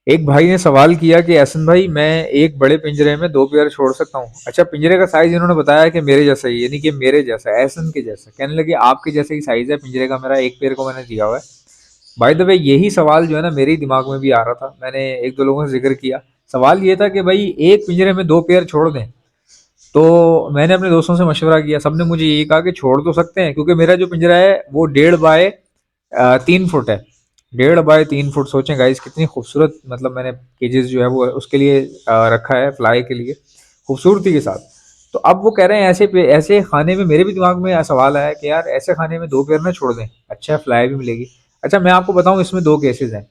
एक भाई ने सवाल किया कि एहसन भाई, मैं एक बड़े पिंजरे में दो पेयर छोड़ सकता हूँ? अच्छा, पिंजरे का साइज इन्होंने बताया कि मेरे जैसा ही, यानी कि मेरे जैसा, एहसन के जैसा। कहने लगे आपके जैसे ही साइज है पिंजरे का मेरा, एक पेयर को मैंने दिया हुआ है। भाई द वे यही सवाल जो है ना मेरे ही दिमाग में भी आ रहा था, मैंने एक दो लोगों से जिक्र किया। सवाल ये था कि भाई एक पिंजरे में दो पेयर छोड़ दें। तो मैंने अपने दोस्तों से मशवरा किया, सबने मुझे यही कहा कि छोड़ तो सकते हैं, क्योंकि मेरा जो पिंजरा है वो 1.5 बाय 3 फुट है। 1.5 बाय 3 फुट, सोचें गाइस कितनी खूबसूरत, मतलब मैंने केजेस जो है वो उसके लिए रखा है, फ्लाई के लिए, खूबसूरती के साथ। तो अब वो कह रहे हैं ऐसे खाने में, मेरे भी दिमाग में सवाल आया कि यार ऐसे खाने में दो पेयर ना छोड़ दें, अच्छा फ्लाई भी मिलेगी। अच्छा, मैं आपको बताऊं इसमें दो केसेस हैं।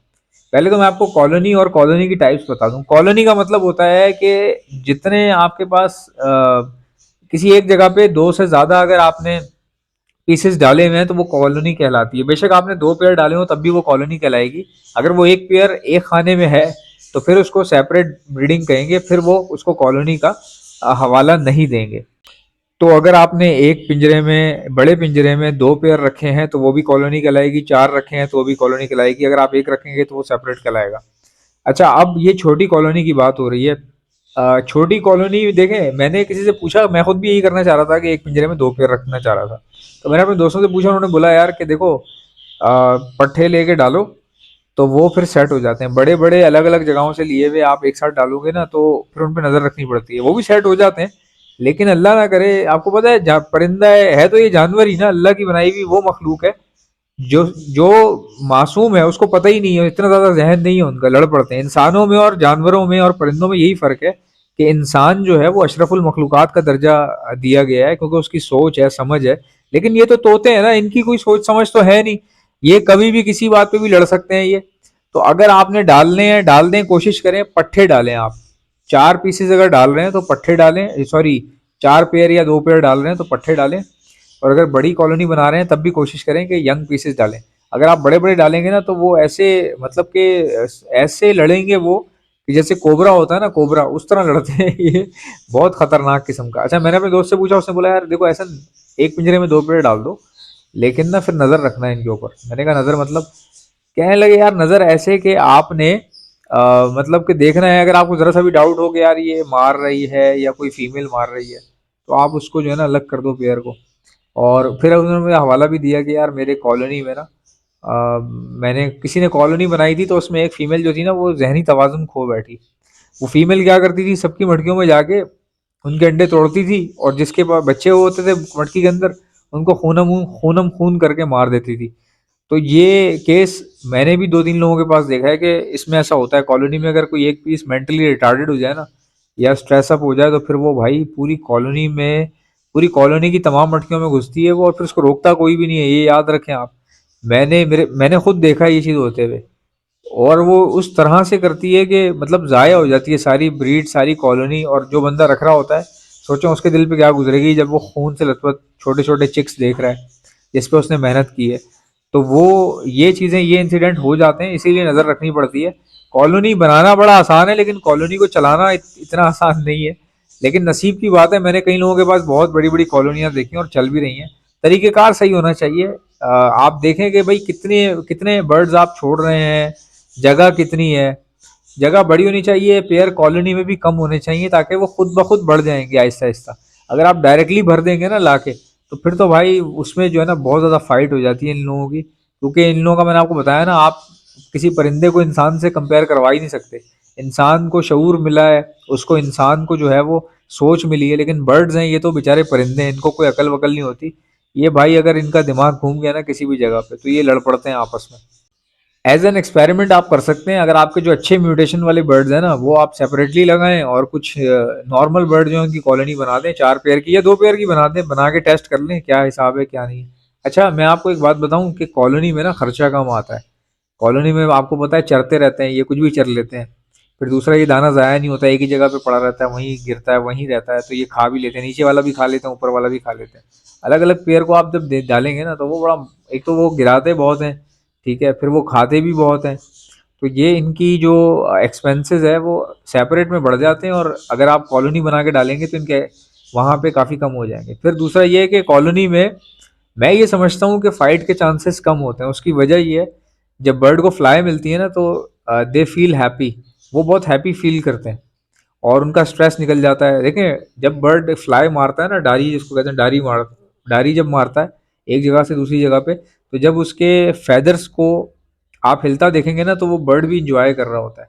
पहले तो मैं आपको कॉलोनी और कॉलोनी की टाइप्स बता दूं। कॉलोनी का मतलब होता है कि जितने आपके पास किसी एक जगह पे दो से ज्यादा अगर आपने पीसेस डाले हुए हैं तो वो कॉलोनी कहलाती है। बेशक आपने दो पेयर डाले हो तब भी वो कॉलोनी कहलाएगी। अगर वो एक पेयर एक खाने में है तो फिर उसको सेपरेट ब्रीडिंग कहेंगे, फिर वो उसको कॉलोनी का हवाला नहीं देंगे। तो अगर आपने एक पिंजरे में, बड़े पिंजरे में दो पेयर रखे हैं तो वो भी कॉलोनी कहलाएगी, चार रखे हैं तो वो भी कॉलोनी कहलाएगी, अगर आप एक रखेंगे तो वो सेपरेट कहलाएगा। अच्छा, अब ये छोटी कॉलोनी की बात हो रही है। छोटी कॉलोनी देखें, मैंने किसी से पूछा, मैं खुद भी यही करना चाह रहा था कि एक पिंजरे में दो पेयर रखना चाह रहा था। तो मैंने अपने दोस्तों से पूछा, उन्होंने बोला यार कि देखो पट्ठे लेके डालो तो वो फिर सेट हो जाते हैं। बड़े बड़े अलग अलग जगहों से लिए हुए आप एक साथ डालोगे ना तो फिर उन पर नजर रखनी पड़ती है, वो भी सेट हो जाते हैं। लेकिन अल्लाह ना करे, आपको पता है परिंदा है तो ये जानवर ही ना, अल्लाह की बनाई हुई वो मखलूक है जो जो मासूम है, उसको पता ही नहीं है, इतना ज्यादा जहन नहीं है उनका, लड़ पड़ते हैं। इंसानों में और जानवरों में और परिंदों में यही फर्क है कि इंसान जो है वो अशरफुल मखलूकात का दर्जा दिया गया है, क्योंकि उसकी सोच है, समझ है। लेकिन ये तो तोते हैं ना, इनकी कोई सोच समझ तो है नहीं, ये कभी भी किसी बात पे भी लड़ सकते हैं ये। तो अगर आपने डालने हैं डाल दें, कोशिश करें पट्ठे डालें आप। चार पीसेस अगर डाल रहे हैं तो पट्ठे डालें, सॉरी, चार पेयर या दो पेयर डाल रहे हैं तो पट्ठे डालें। और अगर बड़ी कॉलोनी बना रहे हैं तब भी कोशिश करें कि यंग पीसेस डालें। अगर आप बड़े बड़े डालेंगे ना तो वो ऐसे, मतलब कि ऐसे लड़ेंगे वो कि जैसे कोबरा होता है ना, कोबरा उस तरह लड़ते हैं ये, बहुत खतरनाक किस्म का। अच्छा, मैंने अपने दोस्त से पूछा, उसने बोला यार देखो ऐसा, एक पिंजरे में दो पेड़ डाल दो, लेकिन ना फिर नजर रखना है इनके ऊपर। मैंने कहा नजर मतलब? कहने लगे यार नजर ऐसे कि आपने मतलब कि देखना है, अगर आपको जरा सा भी डाउट हो कि यार ये मार रही है या कोई फीमेल मार रही है, तो आप उसको जो है ना अलग कर दो पेयर को। और फिर उन्होंने मुझे हवाला भी दिया कि यार मेरे कॉलोनी में ना मैंने, किसी ने कॉलोनी बनाई थी तो उसमें एक फीमेल जो थी ना वो जहनी तवाजुन खो बैठी। वो फीमेल क्या करती थी, सबकी मटकियों में जाके उनके अंडे तोड़ती थी, और जिसके पास बच्चे होते थे मटकी के अंदर, उनको खूनम खून करके मार देती थी। तो ये केस मैंने भी दो तीन लोगों के पास देखा है कि इसमें ऐसा होता है। कॉलोनी में अगर कोई एक पीस मेंटली रिटार्डेड हो जाए ना, या स्ट्रेस अप हो जाए, तो फिर वो भाई पूरी कॉलोनी की तमाम मटकियों में घुसती है वो, और फिर उसको रोकता कोई भी नहीं है, ये याद रखें आप। मैंने खुद देखा है ये चीज़ होते हुए। और वो उस तरह से करती है कि मतलब ज़ाया हो जाती है सारी ब्रीड, सारी कॉलोनी, और जो बंदा रख रहा होता है, सोचो उसके दिल पे क्या गुजरेगी जब वो खून से लथपथ छोटे छोटे चिक्स देख रहा है जिस पे उसने मेहनत की है। तो वो ये चीज़ें, ये इंसिडेंट हो जाते हैं, इसीलिए नज़र रखनी पड़ती है। कॉलोनी बनाना बड़ा आसान है, लेकिन कॉलोनी को चलाना इतना आसान नहीं है। लेकिन नसीब की बात है, मैंने कई लोगों के पास बहुत बड़ी बड़ी कॉलोनियाँ देखी और चल भी रही हैं। तरीक़ेकार सही होना चाहिए। आप देखें कि भाई कितने कितने बर्ड्स आप छोड़ रहे हैं, जगह कितनी है। जगह बड़ी होनी चाहिए, पेयर कॉलोनी में भी कम होने चाहिए, ताकि वो खुद ब खुद बढ़ जाएंगे आहिस्ता आहिस्ता। अगर आप डायरेक्टली भर देंगे ना लाके, तो फिर तो भाई उसमें जो है ना बहुत ज़्यादा फाइट हो जाती है इन लोगों की, क्योंकि इन लोगों का मैंने आपको बताया ना, आप किसी परिंदे को इंसान से कंपेयर करवा ही नहीं सकते। इंसान को शऊर मिला है, उसको इंसान को जो है वो सोच मिली है, लेकिन बर्ड्स हैं ये तो बेचारे परिंदे हैं, इनको कोई अकल वकल नहीं होती। ये भाई अगर इनका दिमाग घूम गया ना किसी भी जगह पे, तो ये लड़ पड़ते हैं आपस में। एज एन एक्सपेरिमेंट आप कर सकते हैं, अगर आपके जो अच्छे म्यूटेशन वाले बर्ड्स हैं ना वो आप सेपरेटली लगाएं, और कुछ नॉर्मल बर्ड जो है उनकी कॉलोनी बना दें, चार पेयर की या दो पेयर की बना दें, बना के टेस्ट कर लें क्या हिसाब है क्या नहीं। अच्छा, मैं आपको एक बात बताऊं कि कॉलोनी में ना खर्चा कम आता है। कॉलोनी में आपको पता है चरते रहते हैं, ये कुछ भी चर लेते हैं। फिर दूसरा, ये दाना ज़ाया नहीं होता, एक ही जगह पे पड़ा रहता है, वहीं गिरता है वहीं रहता है, तो ये खा भी लेते हैं, नीचे वाला भी खा लेते हैं, ऊपर वाला भी खा लेते हैं। अलग अलग पेयर को आप जब डालेंगे ना तो वो बड़ा, एक तो वो गिराते बहुत हैं, ठीक है, फिर वो खाते भी बहुत हैं। तो ये इनकी जो एक्सपेंसेस है वो सेपरेट में बढ़ जाते हैं, और अगर आप कॉलोनी बना के डालेंगे तो इनके वहाँ पे काफ़ी कम हो जाएंगे। फिर दूसरा ये है कि कॉलोनी में मैं ये समझता हूँ कि फाइट के चांसेस कम होते हैं। उसकी वजह ये है, जब बर्ड को फ्लाई मिलती है ना तो दे फील हैप्पी, वो बहुत हैप्पी फील करते हैं और उनका स्ट्रेस निकल जाता है। देखें, जब बर्ड फ्लाई मारता है ना, डारी जिसको कहते हैं, डारी जब मारता है एक जगह से दूसरी जगह पे, तो जब उसके फेदर्स को आप हिलता देखेंगे ना, तो वो बर्ड भी इंजॉय कर रहा होता है।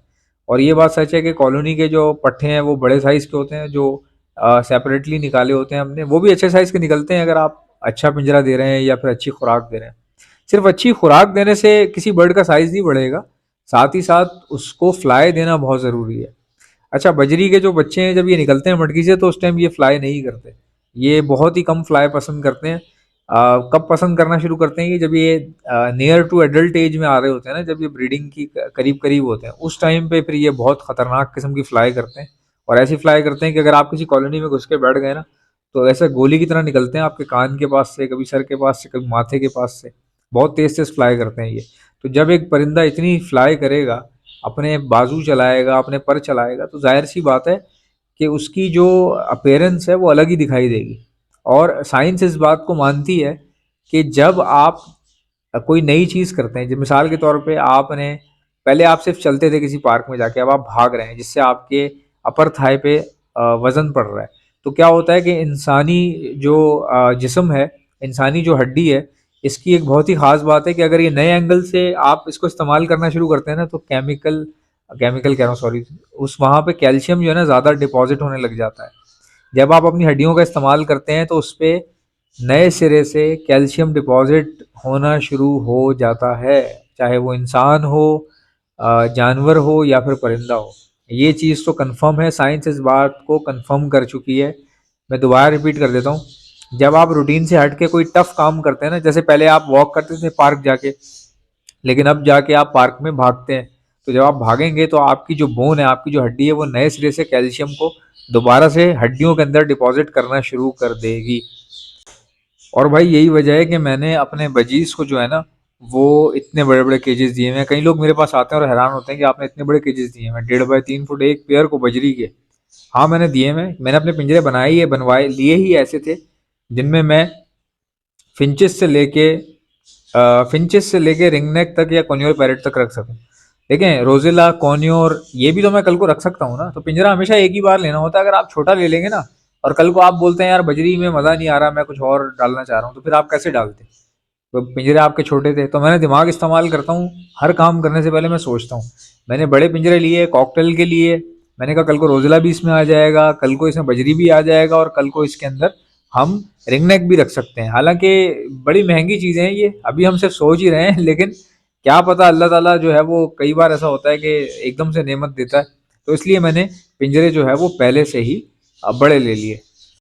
और ये बात सच है कि कॉलोनी के जो पट्टे हैं वो बड़े साइज के होते हैं, जो सेपरेटली निकाले होते हैं हमने, वो भी अच्छे साइज के निकलते हैं अगर आप अच्छा पिंजरा दे रहे हैं या फिर अच्छी खुराक दे रहे हैं। सिर्फ अच्छी खुराक देने से किसी बर्ड का साइज नहीं बढ़ेगा, साथ ही साथ उसको फ्लाई देना बहुत ज़रूरी है। अच्छा, बजरी के जो बच्चे हैं जब ये निकलते हैं मटकी से, तो उस टाइम ये फ्लाई नहीं करते, ये बहुत ही कम फ्लाई पसंद करते हैं। कब पसंद करना शुरू करते हैं, ये जब ये नियर टू एडल्ट एज में आ रहे होते हैं ना, जब ये ब्रीडिंग की करीब करीब होते हैं, उस टाइम पे फिर ये बहुत खतरनाक किस्म की फ्लाई करते हैं। और ऐसी फ्लाई करते हैं कि अगर आप किसी कॉलोनी में घुस के बैठ गए ना, तो ऐसे गोली की तरह निकलते हैं आपके कान के पास से, कभी सर के पास से, कभी माथे के पास से, बहुत तेज तेज फ्लाई करते हैं ये। तो जब एक परिंदा इतनी फ्लाई करेगा, अपने बाजू चलाएगा, अपने पर चलाएगा, तो जाहिर सी बात है कि उसकी जो अपीयरेंस है वो अलग ही दिखाई देगी। और साइंस इस बात को मानती है कि जब आप कोई नई चीज़ करते हैं, जब मिसाल के तौर पे आपने पहले आप सिर्फ चलते थे किसी पार्क में जाके, अब आप भाग रहे हैं जिससे आपके अपर थाई पे वजन पड़ रहा है, तो क्या होता है कि इंसानी जो जिस्म है, इंसानी जो हड्डी है, इसकी एक बहुत ही खास बात है कि अगर ये नए एंगल से आप इसको इस्तेमाल करना शुरू करते हैं ना, तो केमिकल केमिकल कह रहा हूँ, सॉरी, उस वहाँ पे कैल्शियम जो है ना ज़्यादा डिपॉजिट होने लग जाता है। जब आप अपनी हड्डियों का इस्तेमाल करते हैं तो उस पे नए सिरे से कैल्शियम डिपॉजिट होना शुरू हो जाता है, चाहे वो इंसान हो, जानवर हो या फिर परिंदा हो। ये चीज़ तो कंफर्म है, साइंस इस बात को कंफर्म कर चुकी है। मैं दोबारा रिपीट कर देता हूँ, जब आप रूटीन से हट के कोई टफ काम करते हैं ना, जैसे पहले आप वॉक करते थे पार्क जाके, लेकिन अब जाके आप पार्क में भागते हैं, तो जब आप भागेंगे तो आपकी जो बोन है, आपकी जो हड्डी है, वो नए सिरे से कैल्शियम को दोबारा से हड्डियों के अंदर डिपॉजिट करना शुरू कर देगी। और भाई यही वजह है कि मैंने अपने बजीज को जो है ना, वो इतने बड़े बड़े केजेस दिए हैं। कई लोग मेरे पास आते हैं और हैरान होते हैं कि आपने इतने बड़े केजेस दिए हैं। 1.5 बाई 3 फुट एक पेयर को बजरी के, हाँ मैंने दिए हैं। मैंने अपने पिंजरे बनाए ही है, बनवाए लिए ही ऐसे थे, जिनमें मैं फिंचेस से लेके फिंचेस से लेके रिंगनेक तक या कॉन्योर पैरेट तक रख सकूं। देखें, रोजिला, कॉन्योर, ये भी तो मैं कल को रख सकता हूँ ना। तो पिंजरा हमेशा एक ही बार लेना होता है। अगर आप छोटा ले लेंगे ना, और कल को आप बोलते हैं यार बजरी में मज़ा नहीं आ रहा, मैं कुछ और डालना चाह रहा हूँ, तो फिर आप कैसे डालते? तो पिंजरे आपके छोटे थे, तो मैंने दिमाग इस्तेमाल करता हूँ। हर काम करने से पहले मैं सोचता हूँ। मैंने बड़े पिंजरे लिए कॉकटेल के लिए, मैंने कहा कल को रोजिला भी इसमें आ जाएगा, कल को इसमें बजरी भी आ जाएगा, और कल को इसके अंदर हम रिंग नेक भी रख सकते हैं। हालांकि बड़ी महंगी चीज़ें हैं ये, अभी हम सिर्फ सोच ही रहे हैं, लेकिन क्या पता अल्लाह ताला जो है वो कई बार ऐसा होता है कि एकदम से नेमत देता है। तो इसलिए मैंने पिंजरे जो है वो पहले से ही बड़े ले लिए।